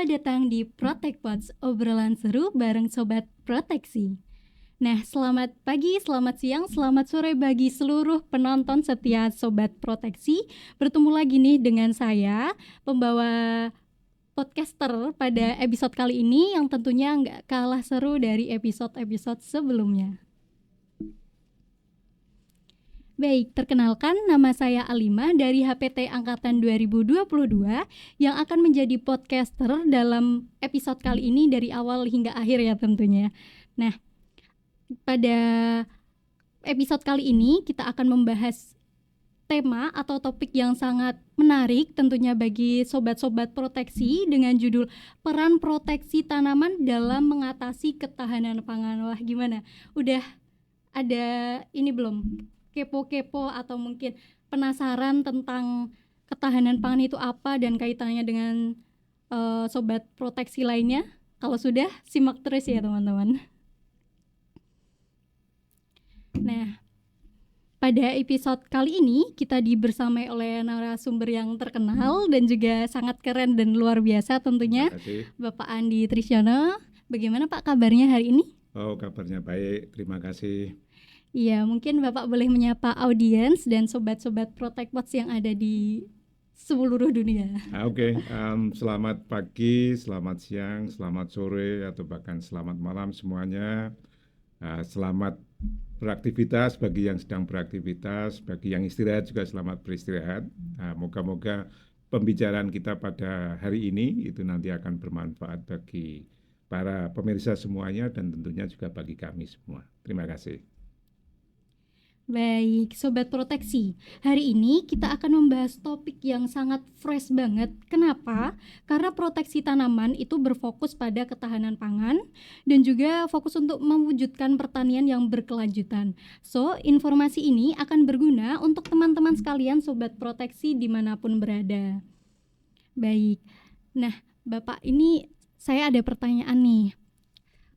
Selamat datang di Protect Pods, obrolan seru bareng Sobat Proteksi. Nah, selamat pagi, selamat siang, selamat sore bagi seluruh penonton setia Sobat Proteksi. Bertemu lagi nih dengan saya, pembawa podcaster pada episode kali ini yang tentunya nggak kalah seru dari episode-episode sebelumnya. Baik, perkenalkan nama saya Alima dari HPT Angkatan 2022 yang akan menjadi podcaster dalam episode kali ini dari awal hingga akhir ya tentunya. Nah, pada episode kali ini kita akan membahas tema atau topik yang sangat menarik tentunya bagi sobat-sobat proteksi dengan judul peran proteksi tanaman dalam mengatasi ketahanan pangan. Wah, gimana? Udah ada ini belum? Kepo-kepo atau mungkin penasaran tentang ketahanan pangan itu apa dan kaitannya dengan sobat proteksi lainnya? Kalau sudah, simak terus ya teman-teman. Nah, pada episode kali ini kita dibersamai oleh narasumber yang terkenal dan juga sangat keren dan luar biasa tentunya, Bapak Andi Trisyono. Bagaimana Pak kabarnya hari ini? Oh, kabarnya baik, terima kasih. Iya, mungkin Bapak boleh menyapa audiens dan sobat-sobat Protect Pods yang ada di seluruh dunia. Oke. Selamat pagi, selamat siang, selamat sore, atau bahkan selamat malam semuanya. Selamat beraktivitas bagi yang sedang beraktivitas, bagi yang istirahat juga selamat beristirahat. Moga-moga pembicaraan kita pada hari ini itu nanti akan bermanfaat bagi para pemirsa semuanya dan tentunya juga bagi kami semua. Terima kasih. Baik, Sobat Proteksi, hari ini kita akan membahas topik yang sangat fresh banget. Kenapa? Karena proteksi tanaman itu berfokus pada ketahanan pangan dan juga fokus untuk mewujudkan pertanian yang berkelanjutan. So, informasi ini akan berguna untuk teman-teman sekalian Sobat Proteksi dimanapun berada. Baik, nah Bapak ini saya ada pertanyaan nih.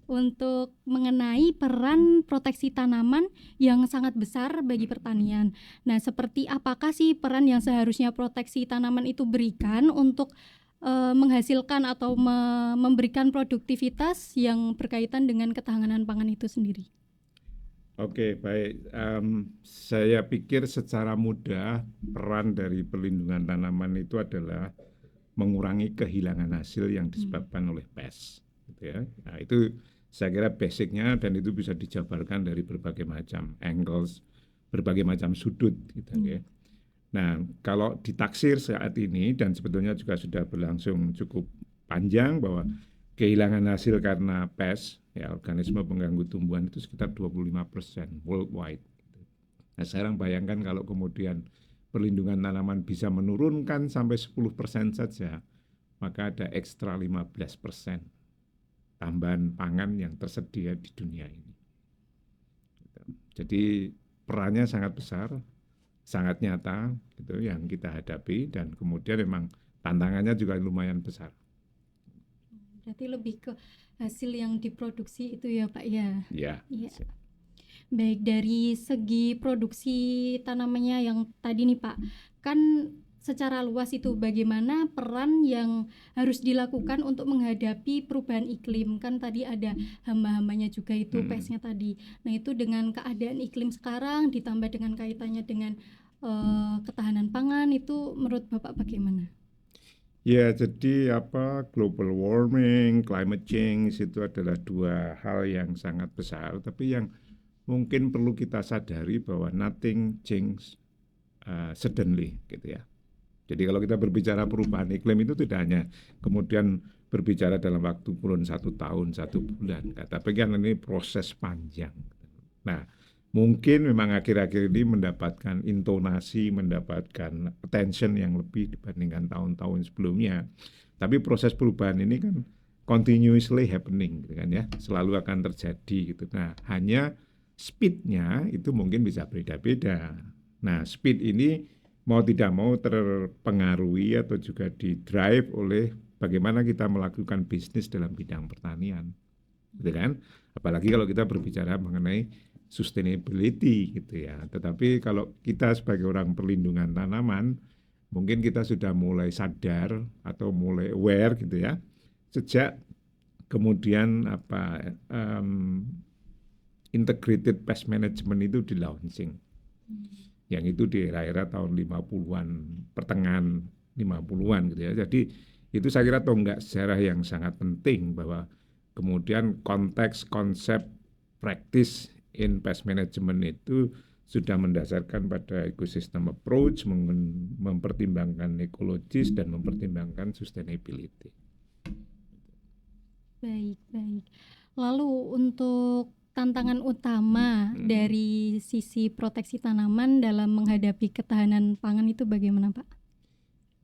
Untuk mengenai peran proteksi tanaman yang sangat besar bagi pertanian. Nah, seperti apakah sih peran yang seharusnya proteksi tanaman itu berikan untuk menghasilkan atau memberikan produktivitas yang berkaitan dengan ketahanan pangan itu sendiri? Oke, baik. Saya pikir secara mudah peran dari perlindungan tanaman itu adalah mengurangi kehilangan hasil yang disebabkan oleh pest, gitu ya. Nah, itu saya kira basicnya dan itu bisa dijabarkan dari berbagai macam angles, berbagai macam sudut, gitu ya. Nah, kalau ditaksir saat ini dan sebetulnya juga sudah berlangsung cukup panjang bahwa kehilangan hasil karena pest, ya organisme pengganggu tumbuhan itu sekitar 25% worldwide. Nah, sekarang bayangkan kalau kemudian perlindungan tanaman bisa menurunkan sampai 10% saja, maka ada ekstra 15% tambahan pangan yang tersedia di dunia ini. Jadi perannya sangat besar, sangat nyata gitu yang kita hadapi dan kemudian memang tantangannya juga lumayan besar. Berarti lebih ke hasil yang diproduksi itu ya Pak ya? Iya. Baik, dari segi produksi tanamannya yang tadi nih Pak, kan secara luas itu bagaimana peran yang harus dilakukan untuk menghadapi perubahan iklim. Kan tadi ada hama-hamanya juga itu pestnya tadi. Nah, itu dengan keadaan iklim sekarang ditambah dengan kaitannya dengan ketahanan pangan, itu menurut Bapak bagaimana? Ya, jadi global warming, climate change itu adalah dua hal yang sangat besar, tapi yang mungkin perlu kita sadari bahwa nothing change suddenly, gitu ya. Jadi kalau kita berbicara perubahan iklim itu tidak hanya kemudian berbicara dalam waktu kurun 1 tahun, 1 bulan, tapi kan ini proses panjang. Nah, mungkin memang akhir-akhir ini mendapatkan intonasi, mendapatkan attention yang lebih dibandingkan tahun-tahun sebelumnya. Tapi proses perubahan ini kan continuously happening, gitu kan ya, selalu akan terjadi gitu. Nah, hanya speed-nya itu mungkin bisa beda-beda. Nah, speed ini mau tidak mau terpengaruhi atau juga didrive oleh bagaimana kita melakukan bisnis dalam bidang pertanian, gitu kan? Apalagi kalau kita berbicara mengenai sustainability, gitu ya. Tetapi kalau kita sebagai orang perlindungan tanaman, mungkin kita sudah mulai sadar atau mulai aware, gitu ya, sejak kemudian integrated pest management itu di launching. Yang itu di era-era tahun 50-an, pertengahan 50-an gitu ya. Jadi itu saya kira tonggak sejarah yang sangat penting bahwa kemudian konteks konsep praktis in pest management itu sudah mendasarkan pada ecosystem approach, mempertimbangkan ekologis dan mempertimbangkan sustainability. Baik, baik. Lalu untuk tantangan utama dari sisi proteksi tanaman dalam menghadapi ketahanan pangan itu bagaimana, Pak?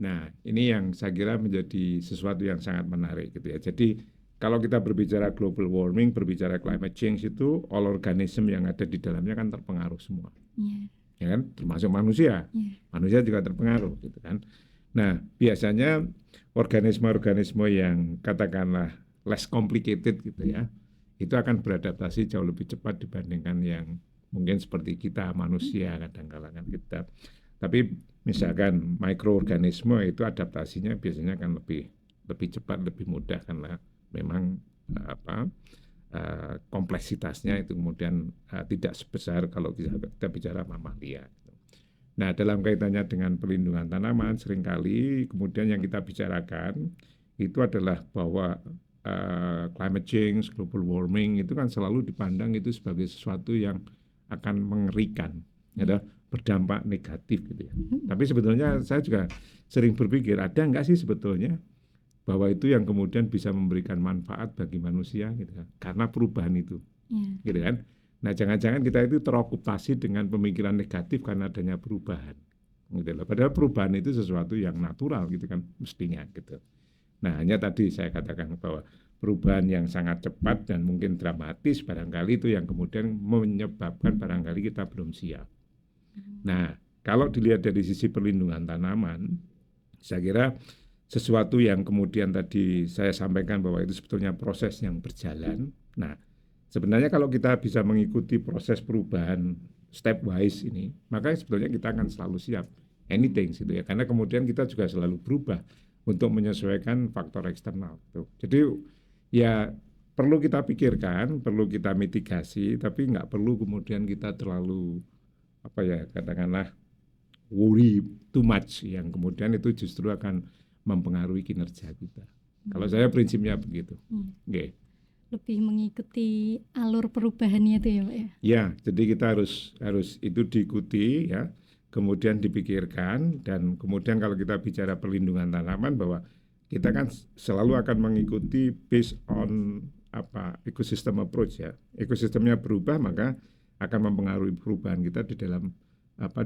Nah, ini yang saya kira menjadi sesuatu yang sangat menarik gitu ya. Jadi kalau kita berbicara global warming, berbicara climate change itu all organism yang ada di dalamnya kan terpengaruh semua. Ya kan? Termasuk manusia. Manusia juga terpengaruh gitu kan. Nah, biasanya organisme-organisme yang katakanlah less complicated gitu ya, itu akan beradaptasi jauh lebih cepat dibandingkan yang mungkin seperti kita manusia kadang-kadang kan kita. Tapi misalkan mikroorganisme itu adaptasinya biasanya akan lebih cepat, lebih mudah karena memang kompleksitasnya itu kemudian tidak sebesar kalau kita bicara mamalia. Nah, dalam kaitannya dengan perlindungan tanaman, seringkali kemudian yang kita bicarakan itu adalah bahwa climate change, global warming itu kan selalu dipandang itu sebagai sesuatu yang akan mengerikan, ya, berdampak negatif gitu ya. Tapi sebetulnya saya juga sering berpikir ada nggak sih sebetulnya bahwa itu yang kemudian bisa memberikan manfaat bagi manusia gitu kan, karena perubahan itu, gitu kan. Nah, jangan-jangan kita itu terokupasi dengan pemikiran negatif karena adanya perubahan, gitu loh. Padahal perubahan itu sesuatu yang natural gitu kan mestinya gitu. Nah, hanya tadi saya katakan bahwa perubahan yang sangat cepat dan mungkin dramatis barangkali itu yang kemudian menyebabkan barangkali kita belum siap. Nah, kalau dilihat dari sisi perlindungan tanaman, saya kira sesuatu yang kemudian tadi saya sampaikan bahwa itu sebetulnya proses yang berjalan. Nah, sebenarnya kalau kita bisa mengikuti proses perubahan stepwise ini, maka sebetulnya kita akan selalu siap anything gitu ya, karena kemudian kita juga selalu berubah untuk menyesuaikan faktor eksternal. Jadi ya perlu kita pikirkan, perlu kita mitigasi, tapi nggak perlu kemudian kita terlalu katakanlah worry too much yang kemudian itu justru akan mempengaruhi kinerja kita. Kalau saya prinsipnya begitu. Okay. Lebih mengikuti alur perubahannya itu ya, Pak ya. Ya, jadi kita harus itu diikuti ya. Kemudian dipikirkan dan kemudian kalau kita bicara perlindungan tanaman bahwa kita kan selalu akan mengikuti based on ecosystem approach ya. Ekosistemnya berubah maka akan mempengaruhi perubahan kita di dalam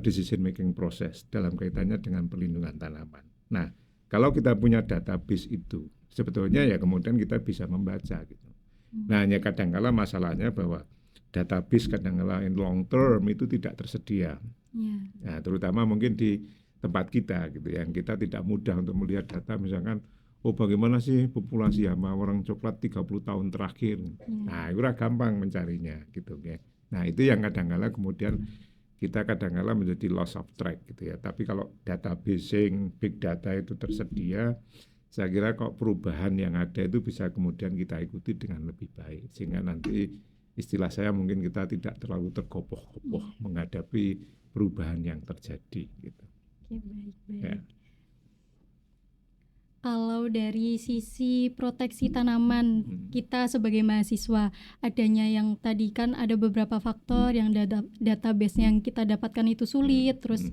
decision making proses dalam kaitannya dengan perlindungan tanaman. Nah, kalau kita punya database itu sebetulnya ya kemudian kita bisa membaca gitu. Nah, hanya kadang-kala masalahnya bahwa database kadang-kala in long term itu tidak tersedia. Nah, terutama mungkin di tempat kita gitu ya, yang kita tidak mudah untuk melihat data misalkan bagaimana sih populasi hama orang coklat 30 tahun terakhir. Nah, itu gampang mencarinya gitu ya. Nah, itu yang kadang-kala kemudian kita kadang-kala menjadi loss of track gitu ya. Tapi kalau databasing big data itu tersedia, saya kira kok perubahan yang ada itu bisa kemudian kita ikuti dengan lebih baik sehingga nanti istilah saya mungkin kita tidak terlalu tergopoh-gopoh menghadapi perubahan yang terjadi gitu. Oke, baik. Ya. Kalau dari sisi proteksi tanaman, kita sebagai mahasiswa, adanya yang tadi kan ada beberapa faktor yang database yang kita dapatkan itu sulit, terus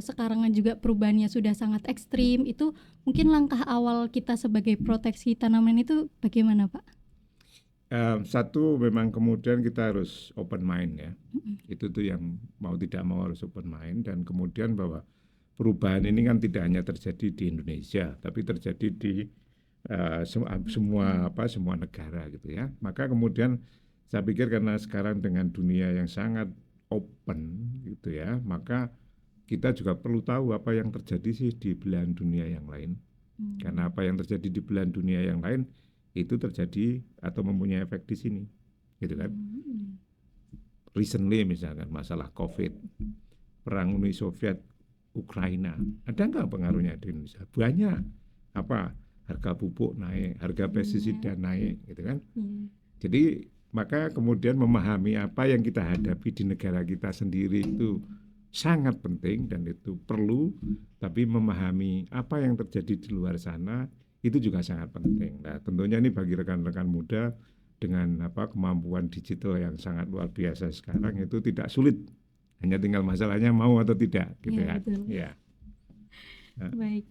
sekarang juga perubahannya sudah sangat ekstrim, itu mungkin langkah awal kita sebagai proteksi tanaman itu bagaimana, Pak? Satu memang kemudian kita harus open mind ya, itu tuh yang mau tidak mau harus open mind dan kemudian bahwa perubahan ini kan tidak hanya terjadi di Indonesia, tapi terjadi di semua negara gitu ya. Maka kemudian saya pikir karena sekarang dengan dunia yang sangat open gitu ya, maka kita juga perlu tahu apa yang terjadi sih di belahan dunia yang lain. Karena apa yang terjadi di belahan dunia yang lain itu terjadi atau mempunyai efek di sini, gitu kan? Recently misalkan masalah COVID, perang Uni Soviet Ukraina, ada nggak pengaruhnya di Indonesia? Banyak. harga pupuk naik, harga pestisida naik, gitu kan. Iya. Jadi maka kemudian memahami apa yang kita hadapi di negara kita sendiri itu sangat penting dan itu perlu, tapi memahami apa yang terjadi di luar sana itu juga sangat penting. Nah, tentunya ini bagi rekan-rekan muda dengan kemampuan digital yang sangat luar biasa sekarang itu tidak sulit. Hanya tinggal masalahnya mau atau tidak, gitu Iya, kan. betul. Ya. Nah, Baik.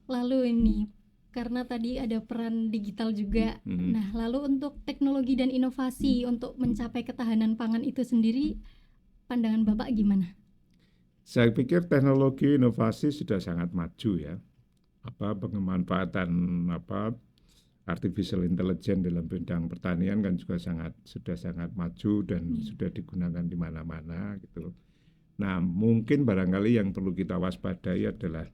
Lalu ini, karena tadi ada peran digital juga. Nah, lalu untuk teknologi dan inovasi untuk mencapai ketahanan pangan itu sendiri, pandangan Bapak gimana? saya pikir teknologi inovasi sudah sangat maju ya. Pengemanfaatan artificial intelligence dalam bidang pertanian kan juga sudah sangat maju dan sudah digunakan di mana-mana gitu. Nah, mungkin barangkali yang perlu kita waspadai adalah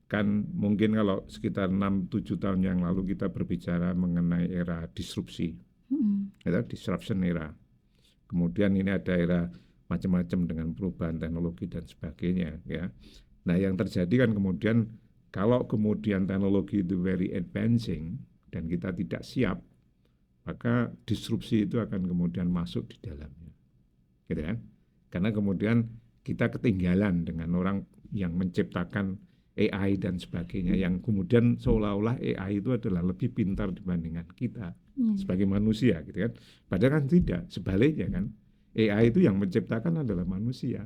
kan mungkin kalau sekitar 6-7 tahun yang lalu kita berbicara mengenai era disrupsi, disruption era. Kemudian ini ada era macam-macam dengan perubahan teknologi dan sebagainya ya. Nah, yang terjadi kan kemudian kalau kemudian teknologi itu very advancing dan kita tidak siap, maka disrupsi itu akan kemudian masuk di dalamnya. Gitu kan? Karena kemudian kita ketinggalan dengan orang yang menciptakan AI dan sebagainya, yang kemudian seolah-olah AI itu adalah lebih pintar dibandingkan kita sebagai manusia, gitu kan. Padahal kan tidak, sebaliknya kan. AI itu yang menciptakan adalah manusia.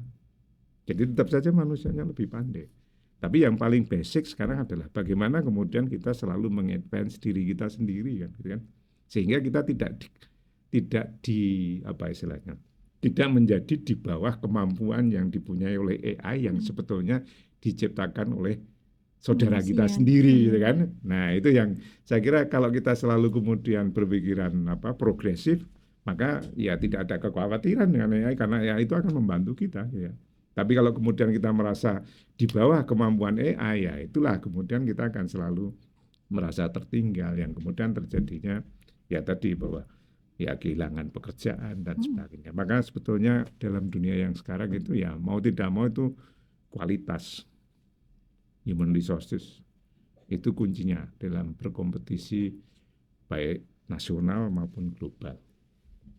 Jadi tetap saja manusianya lebih pandai. Tapi yang paling basic sekarang adalah bagaimana kemudian kita selalu mengadvance diri kita sendiri kan, gitu kan. Sehingga kita tidak menjadi di bawah kemampuan yang dipunyai oleh AI yang sebetulnya diciptakan oleh saudara kita sendiri, gitu kan. Nah, itu yang saya kira kalau kita selalu kemudian berpikiran progresif, maka ya tidak ada kekhawatiran dengan AI karena AI itu akan membantu kita ya. Tapi kalau kemudian kita merasa di bawah kemampuan AI, ya itulah kemudian kita akan selalu merasa tertinggal, yang kemudian terjadinya ya tadi bahwa ya kehilangan pekerjaan dan sebagainya. Maka sebetulnya dalam dunia yang sekarang itu ya mau tidak mau itu kualitas human resources itu kuncinya dalam berkompetisi baik nasional maupun global.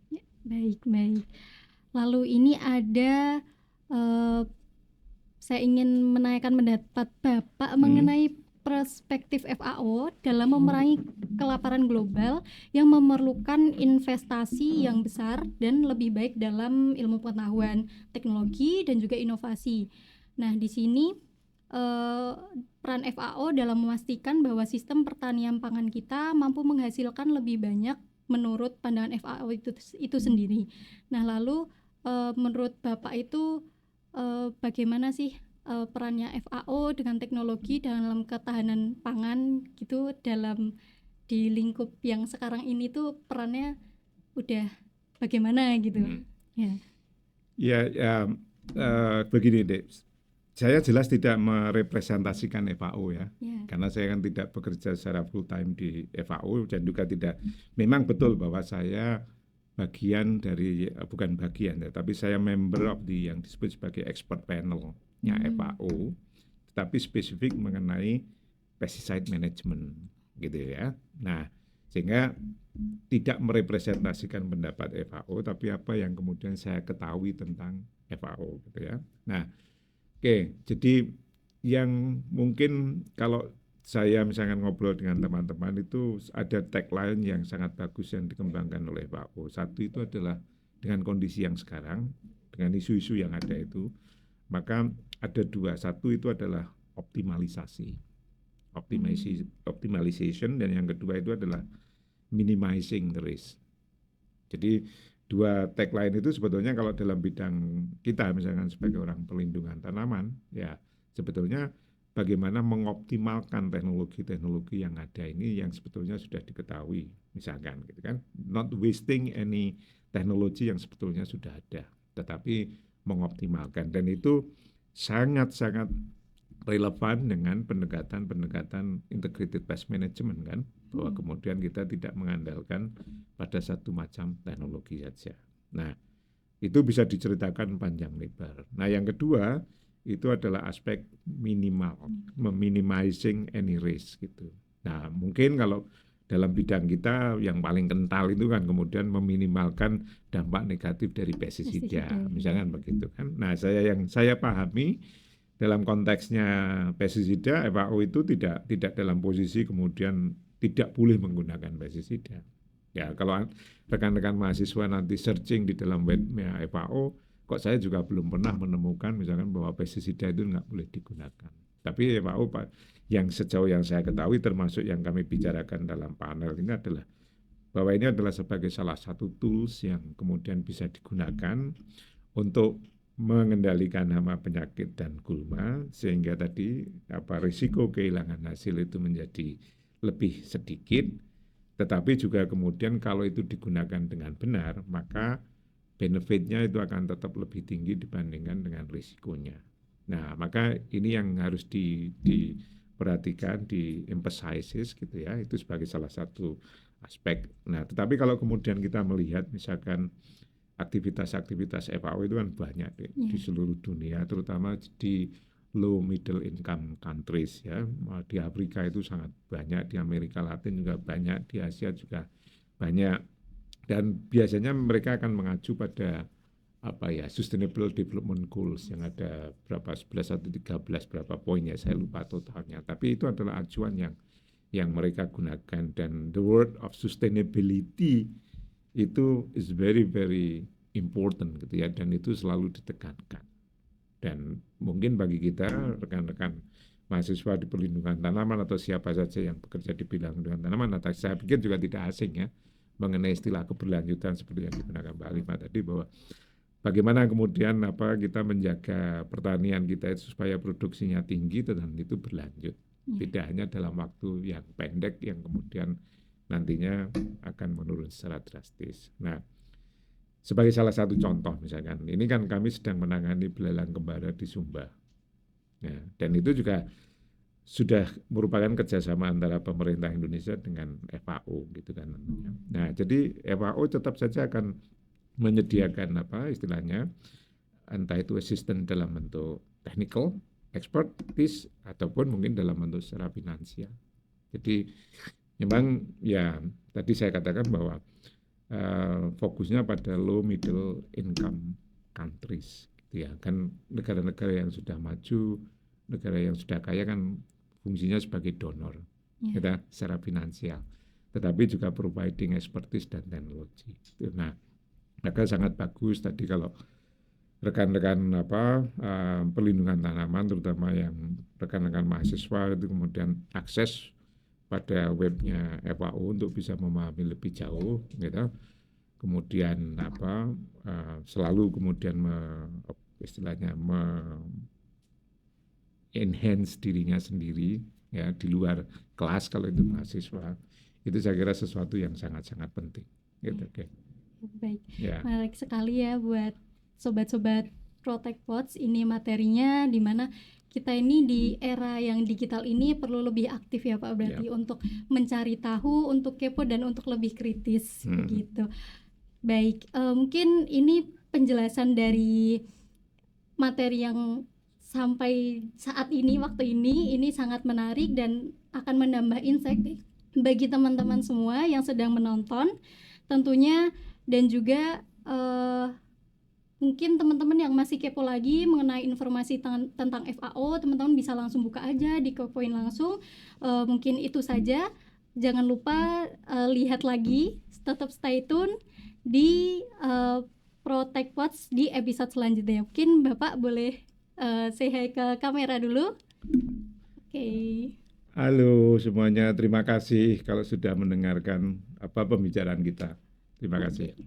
Ya, baik. Lalu ini ada saya ingin menanyakan pendapat Bapak mengenai perspektif FAO dalam memerangi kelaparan global yang memerlukan investasi yang besar dan lebih baik dalam ilmu pengetahuan, teknologi dan juga inovasi. Nah, di sini peran FAO dalam memastikan bahwa sistem pertanian pangan kita mampu menghasilkan lebih banyak menurut pandangan FAO itu sendiri. Nah, lalu menurut Bapak itu bagaimana sih perannya FAO dengan teknologi dalam ketahanan pangan gitu di lingkup yang sekarang ini tuh perannya udah bagaimana gitu? Begini deh. Saya jelas tidak merepresentasikan FAO ya, karena saya kan tidak bekerja secara full time di FAO dan juga tidak. Memang betul bahwa saya bagian dari bukan bagian ya, tapi saya member of yang disebut sebagai expert panel-nya FAO, tetapi spesifik mengenai pesticide management gitu ya. Nah, sehingga tidak merepresentasikan pendapat FAO, tapi apa yang kemudian saya ketahui tentang FAO gitu ya. Nah, oke, jadi yang mungkin kalau saya misalkan ngobrol dengan teman-teman itu ada tagline yang sangat bagus yang dikembangkan oleh FAO. Satu itu adalah dengan kondisi yang sekarang, dengan isu-isu yang ada itu, maka ada dua. Satu itu adalah optimization, dan yang kedua itu adalah minimizing the risk. Jadi dua tagline itu sebetulnya kalau dalam bidang kita misalkan sebagai orang pelindungan tanaman, ya sebetulnya bagaimana mengoptimalkan teknologi-teknologi yang ada ini yang sebetulnya sudah diketahui, misalkan gitu kan, not wasting any teknologi yang sebetulnya sudah ada, tetapi mengoptimalkan, dan itu sangat-sangat relevan dengan pendekatan integrated pest management kan, bahwa kemudian kita tidak mengandalkan pada satu macam teknologi saja. Nah, itu bisa diceritakan panjang lebar. Nah, yang kedua itu adalah aspek minimizing any risk gitu. Nah, mungkin kalau dalam bidang kita yang paling kental itu kan kemudian meminimalkan dampak negatif dari pestisida, Pestisida. misalkan begitu kan. Nah, yang saya pahami dalam konteksnya pestisida, FAO itu tidak dalam posisi kemudian tidak boleh menggunakan pestisida. Ya, kalau rekan-rekan mahasiswa nanti searching di dalam webnya FAO, kok saya juga belum pernah menemukan misalkan bahwa pestisida itu nggak boleh digunakan. Tapi FAO yang sejauh yang saya ketahui termasuk yang kami bicarakan dalam panel ini adalah bahwa ini adalah sebagai salah satu tools yang kemudian bisa digunakan untuk mengendalikan hama penyakit dan gulma sehingga tadi risiko kehilangan hasil itu menjadi lebih sedikit, tetapi juga kemudian kalau itu digunakan dengan benar maka benefitnya itu akan tetap lebih tinggi dibandingkan dengan risikonya. Nah, maka ini yang harus diperhatikan, di-emphasizes gitu ya, itu sebagai salah satu aspek. Nah, tetapi kalau kemudian kita melihat misalkan aktivitas-aktivitas FAO itu kan banyak di seluruh dunia, terutama di low middle income countries ya. Di Afrika itu sangat banyak, di Amerika Latin juga banyak, di Asia juga banyak. Dan biasanya mereka akan mengacu pada Sustainable Development Goals yang ada berapa 11 atau 13 berapa poinnya saya lupa totalnya. Tapi itu adalah acuan yang mereka gunakan dan the word of sustainability itu is very very important gitu ya, dan itu selalu ditekankan. Dan mungkin bagi kita rekan-rekan mahasiswa di perlindungan tanaman atau siapa saja yang bekerja di bidang perlindungan tanaman, saya pikir juga tidak asing ya mengenai istilah keberlanjutan seperti yang digunakan Mbak Alima tadi, bahwa bagaimana kemudian kita menjaga pertanian kita itu supaya produksinya tinggi dan itu berlanjut, tidak hanya dalam waktu yang pendek yang kemudian nantinya akan menurun secara drastis. Nah, sebagai salah satu contoh misalkan, ini kan kami sedang menangani belalang kembara di Sumba. Ya, dan itu juga sudah merupakan kerjasama antara pemerintah Indonesia dengan FAO gitu kan. Nah, jadi FAO tetap saja akan menyediakan istilahnya entah itu assistant dalam bentuk technical, expertise ataupun mungkin dalam bentuk secara finansial. Jadi memang ya tadi saya katakan bahwa fokusnya pada low middle income countries gitu ya. Kan negara-negara yang sudah maju, negara yang sudah kaya kan fungsinya sebagai donor kita secara finansial, tetapi juga providing expertise dan teknologi. Nah, maka sangat bagus tadi kalau rekan-rekan perlindungan tanaman, terutama yang rekan-rekan mahasiswa itu kemudian akses pada webnya FAO untuk bisa memahami lebih jauh, gitu. Kemudian selalu kemudian istilahnya enhance dirinya sendiri ya di luar kelas kalau itu mahasiswa, itu saya kira sesuatu yang sangat-sangat penting gitu. Oke. Baik, Ya. menarik sekali ya buat sobat-sobat Protect Pods. Ini materinya di mana kita ini di era yang digital ini perlu lebih aktif ya Pak, berarti untuk mencari tahu, untuk kepo dan untuk lebih kritis begitu. Baik, mungkin ini penjelasan dari materi yang sampai saat ini, waktu ini sangat menarik dan akan menambah insight bagi teman-teman semua yang sedang menonton tentunya, dan juga mungkin teman-teman yang masih kepo lagi mengenai informasi tentang FAO, teman-teman bisa langsung buka aja, dikepoin langsung. Mungkin itu saja, jangan lupa lihat lagi, tetap stay tune di Protect Pods di episode selanjutnya. Mungkin Bapak boleh say hi ke kamera dulu. Oke. Halo semuanya, terima kasih kalau sudah mendengarkan pembicaraan kita. Terima kasih.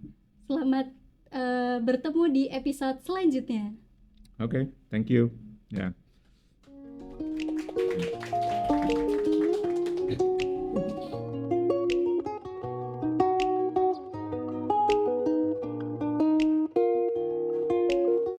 Selamat bertemu di episode selanjutnya. Oke, thank you. Ya.